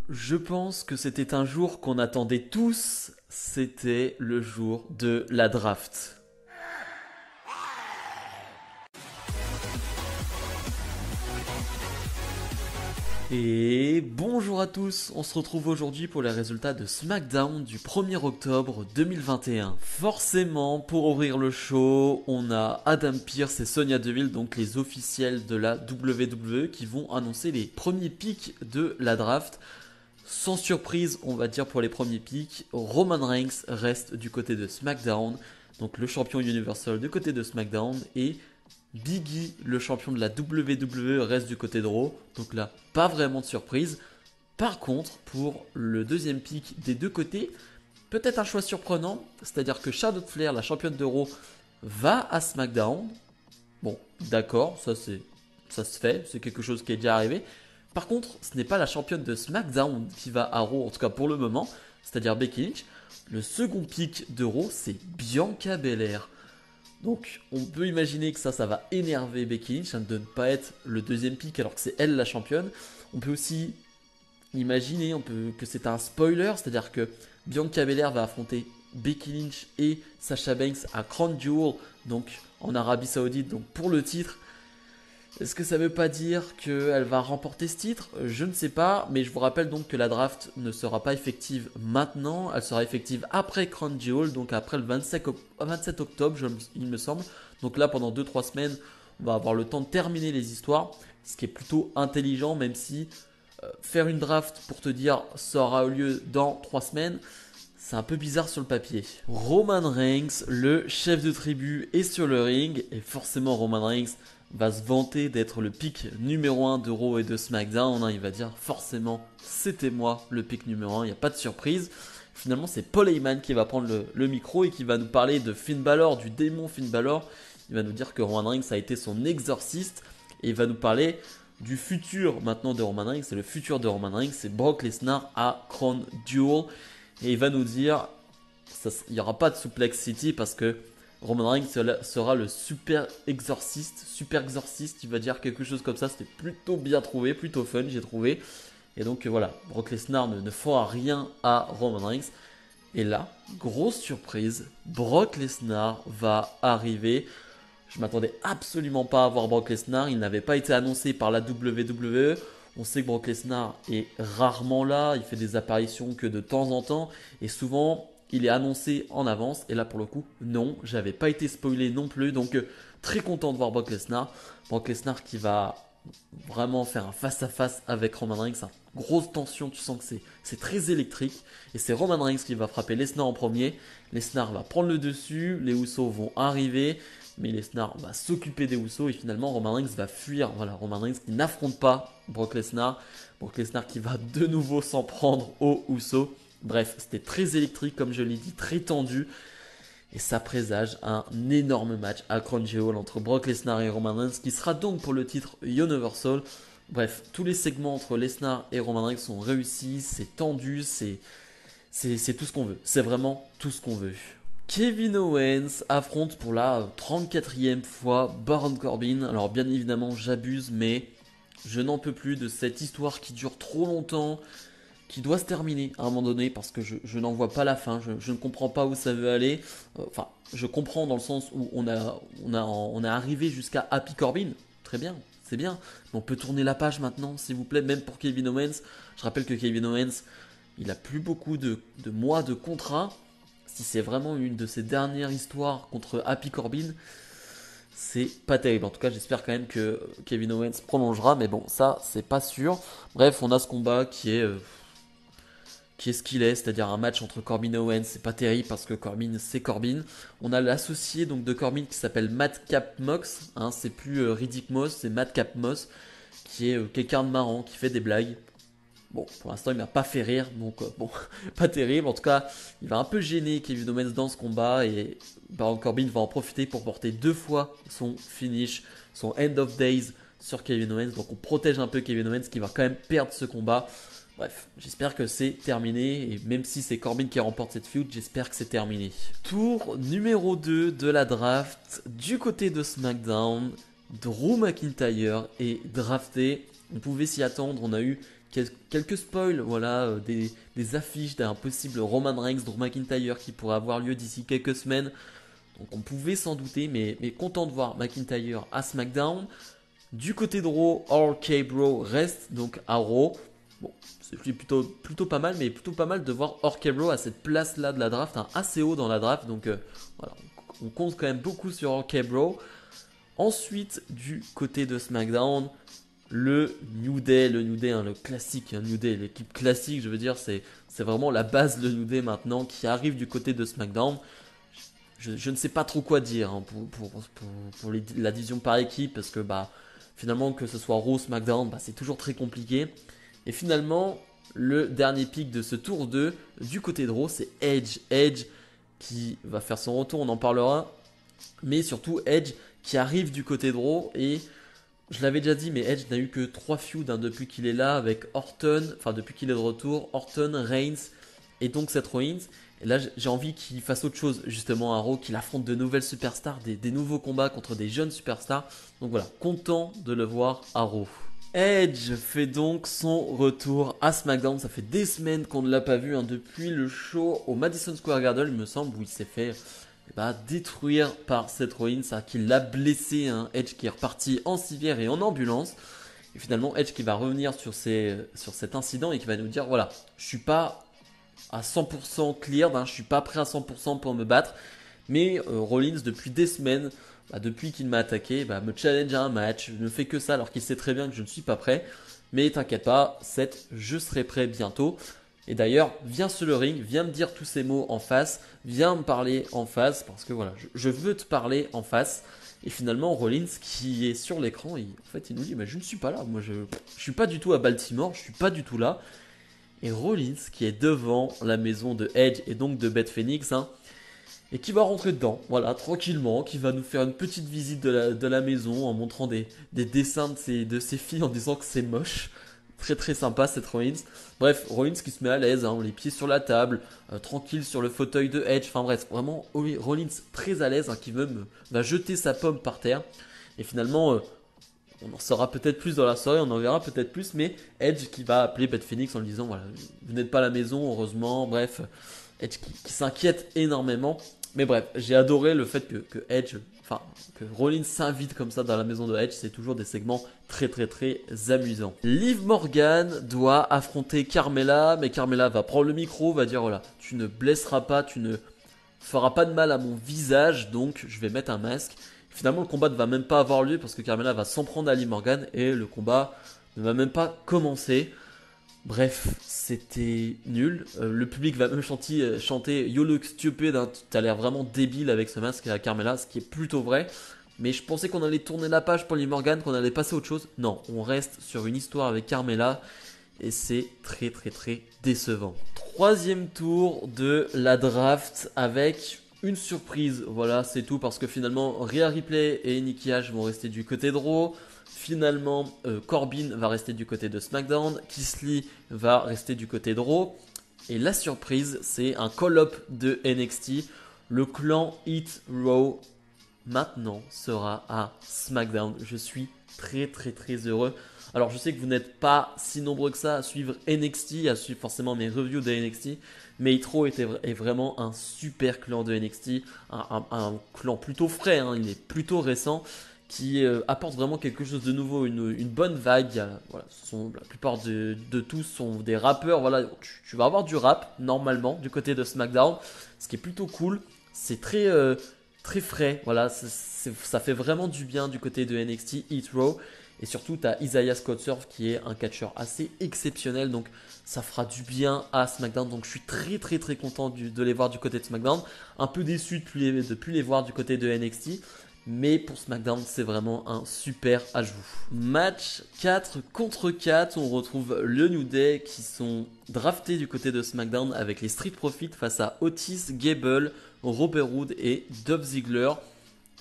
Je pense que c'était un jour qu'on attendait tous, c'était le jour de la draft. Et bonjour à tous, on se retrouve aujourd'hui pour les résultats de SmackDown du 1er octobre 2021. Forcément, pour ouvrir le show, on a Adam Pearce et Sonya Deville, donc les officiels de la WWE, qui vont annoncer les premiers picks de la draft. Sans surprise, on va dire pour les premiers picks, Roman Reigns reste du côté de SmackDown, donc le champion Universal du côté de SmackDown, et Biggie, le champion de la WWE, reste du côté de Raw, donc là, pas vraiment de surprise. Par contre, pour le deuxième pick des deux côtés, peut-être un choix surprenant, c'est-à-dire que Charlotte Flair, la championne de Raw, va à SmackDown. Bon, d'accord, ça se fait, c'est quelque chose qui est déjà arrivé. Par contre, ce n'est pas la championne de SmackDown qui va à Raw, en tout cas pour le moment, c'est-à-dire Becky Lynch. Le second pick de Raw, c'est Bianca Belair. Donc, on peut imaginer que ça va énerver Becky Lynch de ne pas être le deuxième pick alors que c'est elle la championne. On peut aussi imaginer que c'est un spoiler, c'est-à-dire que Bianca Belair va affronter Becky Lynch et Sasha Banks à Crown Jewel, donc en Arabie Saoudite, donc pour le titre. Est-ce que ça veut pas dire qu'elle va remporter ce titre? Je ne sais pas, mais je vous rappelle donc que la draft ne sera pas effective maintenant, elle sera effective après Crown Jewel, donc après le 27 octobre, il me semble. Donc là, pendant 2-3 semaines, on va avoir le temps de terminer les histoires, ce qui est plutôt intelligent, même si faire une draft pour te dire ça aura eu lieu dans 3 semaines, c'est un peu bizarre sur le papier. Roman Reigns, le chef de tribu, est sur le ring, et forcément Roman Reigns va se vanter d'être le pick numéro 1 de Raw et de SmackDown. Il va dire forcément c'était moi le pick numéro 1, il n'y a pas de surprise. Finalement, c'est Paul Heyman qui va prendre le micro et qui va nous parler de Finn Balor, du démon Finn Balor. Il va nous dire que Roman Reigns a été son exorciste et il va nous parler du futur maintenant de Roman Reigns. C'est le futur de Roman Reigns, c'est Brock Lesnar à Crown Jewel. Et il va nous dire il n'y aura pas de Suplex City parce que Roman Reigns sera le super exorciste. Il va dire quelque chose comme ça. C'était plutôt bien trouvé, plutôt fun, j'ai trouvé. Et donc voilà, Brock Lesnar ne fera rien à Roman Reigns. Et là, grosse surprise, Brock Lesnar va arriver. Je m'attendais absolument pas à voir Brock Lesnar. Il n'avait pas été annoncé par la WWE. On sait que Brock Lesnar est rarement là. Il fait des apparitions que de temps en temps. Et souvent, il est annoncé en avance. Et là, pour le coup, non. J'avais pas été spoilé non plus. Donc, très content de voir Brock Lesnar. Brock Lesnar qui va vraiment faire un face-à-face avec Roman Reigns. Grosse tension. Tu sens que c'est très électrique. Et c'est Roman Reigns qui va frapper Lesnar en premier. Lesnar va prendre le dessus. Les Usos vont arriver. Mais Lesnar va s'occuper des Usos et finalement Roman Reigns va fuir. Voilà, Roman Reigns qui n'affronte pas Brock Lesnar. Brock Lesnar qui va de nouveau s'en prendre aux Usos. Bref, c'était très électrique comme je l'ai dit, très tendu. Et ça présage un énorme match à Crown Jewel entre Brock Lesnar et Roman Reigns qui sera donc pour le titre Universal. Bref, tous les segments entre Lesnar et Roman Reigns sont réussis, c'est tendu, c'est tout ce qu'on veut. C'est vraiment tout ce qu'on veut. Kevin Owens affronte pour la 34e fois Baron Corbin. Alors bien évidemment j'abuse mais je n'en peux plus de cette histoire qui dure trop longtemps, qui doit se terminer à un moment donné parce que je n'en vois pas la fin, je ne comprends pas où ça veut aller. Enfin, je comprends dans le sens où on est arrivé jusqu'à Happy Corbin, très bien, c'est bien. Mais on peut tourner la page maintenant s'il vous plaît, même pour Kevin Owens. Je rappelle que Kevin Owens, il a plus beaucoup de mois de contrat. Si c'est vraiment une de ses dernières histoires contre Happy Corbin, c'est pas terrible. En tout cas, j'espère quand même que Kevin Owens prolongera, mais bon, ça, c'est pas sûr. Bref, on a ce combat qui est ce qu'il est, c'est-à-dire un match entre Corbin et Owens. C'est pas terrible parce que Corbin, c'est Corbin. On a l'associé donc de Corbin qui s'appelle Madcap Moss. Hein, c'est plus Riddick Moss, c'est Madcap Moss, qui est quelqu'un de marrant, qui fait des blagues. Bon, pour l'instant, il m'a pas fait rire, donc bon, pas terrible. En tout cas, il va un peu gêner Kevin Owens dans ce combat et Baron Corbin va en profiter pour porter 2 fois son finish, son End of Days sur Kevin Owens. Donc on protège un peu Kevin Owens qui va quand même perdre ce combat. Bref, j'espère que c'est terminé et même si c'est Corbin qui remporte cette feud, j'espère que c'est terminé. Tour numéro 2 de la draft du côté de SmackDown. Drew McIntyre est drafté. On pouvait s'y attendre, on a eu quelques spoils, voilà, des affiches d'un possible Roman Reigns, Drew McIntyre qui pourrait avoir lieu d'ici quelques semaines. Donc on pouvait s'en douter, mais content de voir McIntyre à SmackDown. Du côté de Raw, RK Bro reste donc à Raw. Bon, c'est plutôt pas mal, mais plutôt pas mal de voir RK Bro à cette place-là de la draft, hein, assez haut dans la draft. Donc voilà, on compte quand même beaucoup sur RK Bro. Ensuite, du côté de SmackDown, le New Day, hein, le classique, hein, New Day, l'équipe classique, je veux dire, c'est vraiment la base de New Day maintenant qui arrive du côté de SmackDown. Je ne sais pas trop quoi dire hein, pour la division par équipe parce que bah, finalement que ce soit Raw, SmackDown, bah, c'est toujours très compliqué. Et finalement, le dernier pick de ce tour 2 du côté de Raw, c'est Edge. Edge qui va faire son retour, on en parlera. Mais surtout Edge qui arrive du côté de Raw et je l'avais déjà dit, mais Edge n'a eu que 3 feuds hein, depuis qu'il est là avec Orton, enfin depuis qu'il est de retour, Orton, Reigns et donc Seth Rollins. Et là, j'ai envie qu'il fasse autre chose justement à Raw, qu'il affronte de nouvelles superstars, des nouveaux combats contre des jeunes superstars. Donc voilà, content de le voir à Raw. Edge fait donc son retour à SmackDown. Ça fait des semaines qu'on ne l'a pas vu hein, depuis le show au Madison Square Garden, il me semble, où il s'est fait détruire par Seth Rollins, qui l'a blessé. Hein. Edge qui est reparti en civière et en ambulance. Et finalement, Edge qui va revenir sur cet incident et qui va nous dire voilà, je suis pas à 100% clear, hein, je suis pas prêt à 100% pour me battre. Mais Rollins, depuis des semaines, depuis qu'il m'a attaqué, me challenge à un match, ne fait que ça alors qu'il sait très bien que je ne suis pas prêt. Mais t'inquiète pas, Seth, je serai prêt bientôt. Et d'ailleurs, viens sur le ring, viens me dire tous ces mots en face, viens me parler en face, parce que voilà, je veux te parler en face. Et finalement, Rollins qui est sur l'écran, en fait, il nous dit, mais je ne suis pas là, moi je suis pas du tout à Baltimore, je suis pas du tout là. Et Rollins qui est devant la maison de Edge et donc de Beth Phoenix, hein, et qui va rentrer dedans, voilà, tranquillement, qui va nous faire une petite visite de la maison en montrant des dessins de ses filles en disant que c'est moche. Très très sympa cette Rollins. Bref, Rollins qui se met à l'aise, hein, les pieds sur la table, tranquille sur le fauteuil de Edge. Enfin bref, vraiment Rollins très à l'aise, hein, qui va jeter sa pomme par terre. Et finalement, on en saura peut-être plus dans la soirée, on en verra peut-être plus. Mais Edge qui va appeler Beth Phoenix en lui disant voilà, vous n'êtes pas à la maison, heureusement. Bref, Edge qui s'inquiète énormément. Mais bref, j'ai adoré le fait que Rollins s'invite comme ça dans la maison de Edge, c'est toujours des segments très très très amusants. Liv Morgan doit affronter Carmella, mais Carmella va prendre le micro, va dire voilà, tu ne blesseras pas, tu ne feras pas de mal à mon visage, donc je vais mettre un masque. Finalement, le combat ne va même pas avoir lieu parce que Carmella va s'en prendre à Liv Morgan et le combat ne va même pas commencer. Bref, c'était nul. Le public va même chanter You look stupid, hein, t'as l'air vraiment débile avec ce masque à Carmella, ce qui est plutôt vrai. Mais je pensais qu'on allait tourner la page pour Liv Morgan, qu'on allait passer à autre chose. Non, on reste sur une histoire avec Carmella et c'est très très très décevant. Troisième tour de la draft avec une surprise. Voilà, c'est tout parce que finalement Rhea Ripley et Nikki Ash vont rester du côté de Raw. Finalement, Corbin va rester du côté de SmackDown, Keith Lee va rester du côté de Raw. Et la surprise, c'est un call-up de NXT. Le clan Hit Raw maintenant sera à SmackDown. Je suis très très très heureux. Alors je sais que vous n'êtes pas si nombreux que ça à suivre NXT, à suivre forcément mes reviews de NXT. Mais Hit Raw est vraiment un super clan de NXT. Un clan plutôt frais, hein, il est plutôt récent, qui apporte vraiment quelque chose de nouveau, une bonne vague. Voilà, la plupart de tous sont des rappeurs. Voilà, tu vas avoir du rap normalement du côté de SmackDown, ce qui est plutôt cool. C'est très frais. Voilà, ça fait vraiment du bien du côté de NXT Hit Raw. Et surtout, tu as Isaiah Scott-Surf qui est un catcheur assez exceptionnel. Donc, ça fera du bien à SmackDown. Donc, je suis très très très content de les voir du côté de SmackDown. Un peu déçu de plus les voir du côté de NXT. Mais pour SmackDown, c'est vraiment un super ajout. Match 4 contre 4, on retrouve le New Day qui sont draftés du côté de SmackDown avec les Street Profits face à Otis, Gable, Robert Roode et Dolph Ziggler.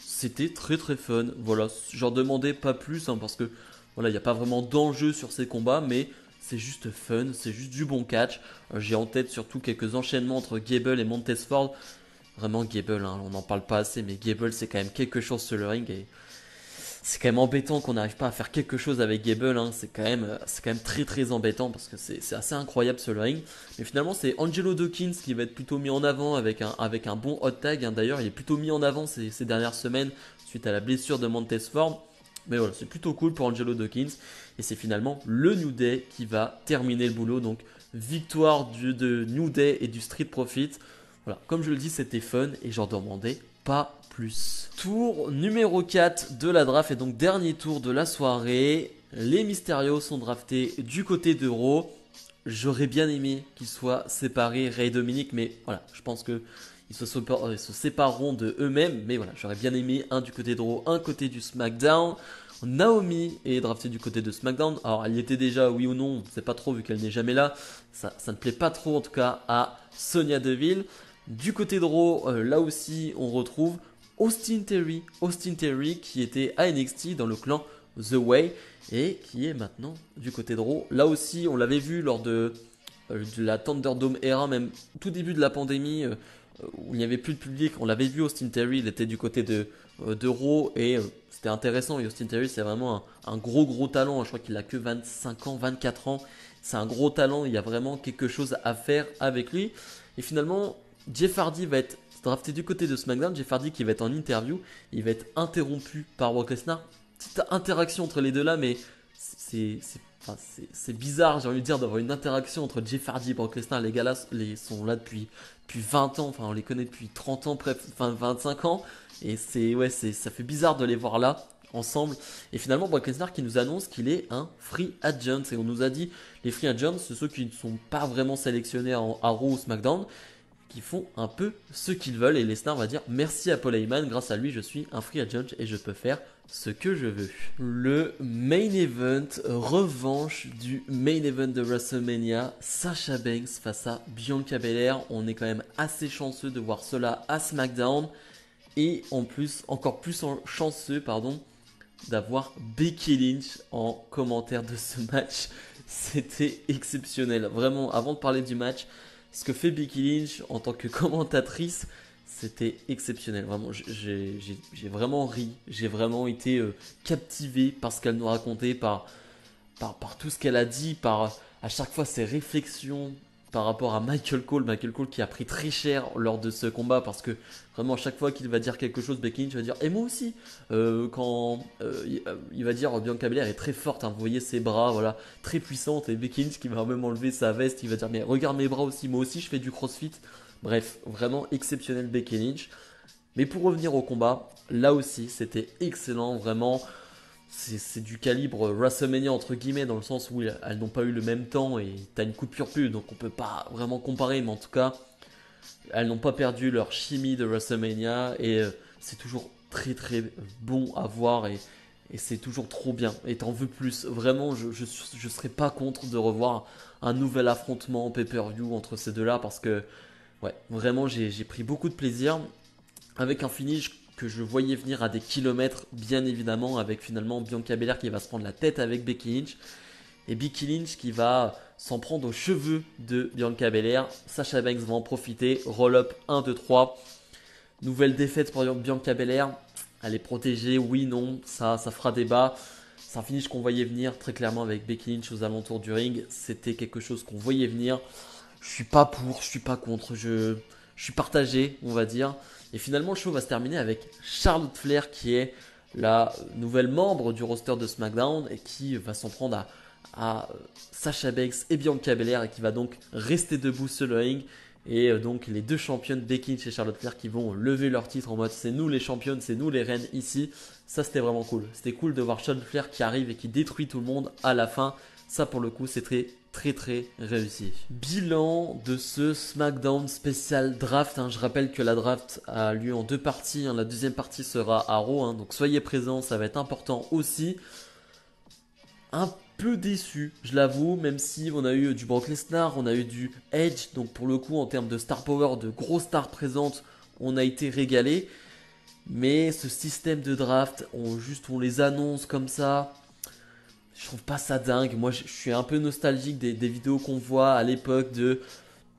C'était très très fun. Voilà, j'en demandais pas plus hein, parce que voilà, il n'y a pas vraiment d'enjeu sur ces combats, mais c'est juste fun, c'est juste du bon catch. J'ai en tête surtout quelques enchaînements entre Gable et Montez Ford. Vraiment Gable, hein, on n'en parle pas assez, mais Gable c'est quand même quelque chose sur le ring et c'est quand même embêtant qu'on n'arrive pas à faire quelque chose avec Gable, hein. C'est quand même très très embêtant parce que c'est assez incroyable ce ring. Mais finalement, c'est Angelo Dawkins qui va être plutôt mis en avant avec un bon hot tag, hein. D'ailleurs, il est plutôt mis en avant ces dernières semaines suite à la blessure de Montez Ford. Mais voilà, c'est plutôt cool pour Angelo Dawkins. Et c'est finalement le New Day qui va terminer le boulot. Donc, victoire de New Day et du Street Profit. Voilà, comme je le dis, c'était fun et j'en demandais pas plus. Tour numéro 4 de la draft et donc dernier tour de la soirée. Les Mysterios sont draftés du côté de Raw. J'aurais bien aimé qu'ils soient séparés, Ray et Dominic, mais voilà, je pense que ils se sépareront de eux-mêmes. Mais voilà, j'aurais bien aimé un du côté de Raw, un côté du SmackDown. Naomi est draftée du côté de SmackDown. Alors, elle y était déjà, oui ou non, on ne sait pas trop vu qu'elle n'est jamais là. Ça ne plaît pas trop en tout cas à Sonya Deville. Du côté de Raw, là aussi, on retrouve Austin Theory qui était à NXT dans le clan The Way et qui est maintenant du côté de Raw. Là aussi, on l'avait vu lors de la Thunderdome era, même tout début de la pandémie, où il n'y avait plus de public. On l'avait vu, Austin Theory, il était du côté de Raw et c'était intéressant. Et Austin Theory, c'est vraiment un gros talent. Je crois qu'il a que 25 ans, 24 ans. C'est un gros talent. Il y a vraiment quelque chose à faire avec lui. Et finalement, Jeff Hardy va être drafté du côté de SmackDown. Jeff Hardy qui va être en interview. Il va être interrompu par Brock Lesnar. Petite interaction entre les deux là, mais c'est bizarre, j'ai envie de dire, d'avoir une interaction entre Jeff Hardy et Brock Lesnar. Les gars là sont là depuis 20 ans, enfin on les connaît depuis 30 ans, bref, enfin 25 ans. Et ça fait bizarre de les voir là, ensemble. Et finalement, Brock Lesnar qui nous annonce qu'il est un free agent. Et on nous a dit, les free agents, c'est ceux qui ne sont pas vraiment sélectionnés à Raw ou SmackDown, qui font un peu ce qu'ils veulent. Et Lesnar va dire merci à Paul Heyman, grâce à lui je suis un free agent et je peux faire ce que je veux. Le main event, revanche du main event de WrestleMania, Sasha Banks face à Bianca Belair. On est quand même assez chanceux de voir cela à SmackDown et en plus, encore plus chanceux, d'avoir Becky Lynch en commentaire de ce match. C'était exceptionnel. Vraiment, avant de parler du match, ce que fait Becky Lynch en tant que commentatrice, c'était exceptionnel. Vraiment, j'ai vraiment ri. J'ai vraiment été captivé par ce qu'elle nous racontait, par tout ce qu'elle a dit, par à chaque fois ses réflexions par rapport à Michael Cole. Michael Cole qui a pris très cher lors de ce combat parce que vraiment à chaque fois qu'il va dire quelque chose, Becky Lynch va dire et moi aussi. Quand il va dire Bianca Belair est très forte, hein, vous voyez ses bras, voilà, très puissante, et Becky Lynch qui va même enlever sa veste, il va dire mais regarde mes bras aussi, moi aussi je fais du crossfit. Bref, vraiment exceptionnel Becky Lynch. Mais pour revenir au combat, là aussi c'était excellent, vraiment. C'est du calibre WrestleMania entre guillemets, dans le sens où elles n'ont pas eu le même temps et t'as une coupure pub, donc on peut pas vraiment comparer, mais en tout cas elles n'ont pas perdu leur chimie de WrestleMania et c'est toujours très bon à voir et c'est toujours trop bien et t'en veux plus. Vraiment, je serais pas contre de revoir un nouvel affrontement pay-per-view entre ces deux-là parce que ouais, vraiment j'ai pris beaucoup de plaisir avec un finish que je voyais venir à des kilomètres, bien évidemment, avec finalement Bianca Belair qui va se prendre la tête avec Becky Lynch. Et Becky Lynch qui va s'en prendre aux cheveux de Bianca Belair. Sasha Banks va en profiter. Roll-up 1, 2, 3. Nouvelle défaite pour Bianca Belair. Elle est protégée, oui, non, ça fera débat. C'est un finish qu'on voyait venir très clairement avec Becky Lynch aux alentours du ring. C'était quelque chose qu'on voyait venir. Je suis pas pour, je suis pas contre. Je suis partagé, on va dire. Et finalement, le show va se terminer avec Charlotte Flair qui est la nouvelle membre du roster de SmackDown et qui va s'en prendre à Sasha Banks et Bianca Belair et qui va donc rester debout sur le ring. Et donc les deux championnes Becky Lynch et Charlotte Flair qui vont lever leur titre en mode c'est nous les championnes, c'est nous les reines ici. Ça c'était vraiment cool. C'était cool de voir Charlotte Flair qui arrive et qui détruit tout le monde à la fin. Ça pour le coup c'est très réussi. Bilan de ce SmackDown spécial draft, hein. Je rappelle que la draft a lieu en deux parties, hein. La deuxième partie sera à Raw, hein. Donc soyez présents, ça va être important aussi. Un peu déçu, je l'avoue, même si on a eu du Brock Lesnar, on a eu du Edge, donc pour le coup en termes de star power, de grosses stars présentes, on a été régalé. Mais ce système de draft, on les annonce comme ça, je trouve pas ça dingue. Moi je suis un peu nostalgique des vidéos qu'on voit à l'époque de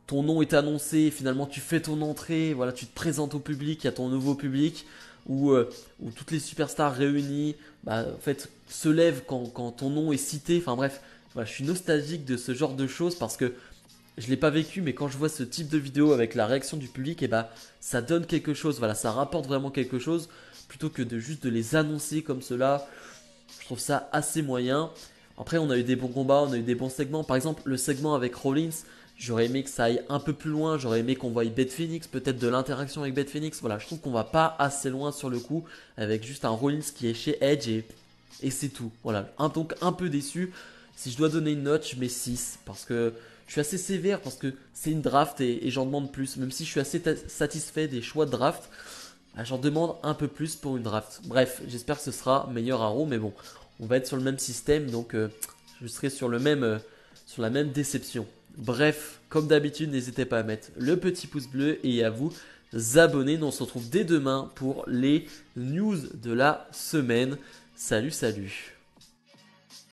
ton nom est annoncé, finalement tu fais ton entrée, voilà, tu te présentes au public, il y a ton nouveau public. où toutes les superstars réunies bah, en fait, se lèvent quand ton nom est cité. Enfin bref, voilà, je suis nostalgique de ce genre de choses parce que je ne l'ai pas vécu, mais quand je vois ce type de vidéo avec la réaction du public, et bah, ça donne quelque chose, voilà, ça rapporte vraiment quelque chose, plutôt que de juste de les annoncer comme cela. Je trouve ça assez moyen. Après, on a eu des bons combats, on a eu des bons segments. Par exemple, le segment avec Rollins, j'aurais aimé que ça aille un peu plus loin. J'aurais aimé qu'on voie Beth Phoenix, peut-être de l'interaction avec Beth Phoenix. Voilà, je trouve qu'on va pas assez loin sur le coup, avec juste un Rollins qui est chez Edge et c'est tout. Voilà, donc un peu déçu. Si je dois donner une note, je mets 6 parce que je suis assez sévère parce que c'est une draft et j'en demande plus. Même si je suis assez satisfait des choix de draft, bah, j'en demande un peu plus pour une draft. Bref, j'espère que ce sera meilleur à Raw, mais bon, on va être sur le même système, donc je serai sur sur la même déception. Bref, comme d'habitude, n'hésitez pas à mettre le petit pouce bleu et à vous abonner. Nous, on se retrouve dès demain pour les news de la semaine. Salut, salut.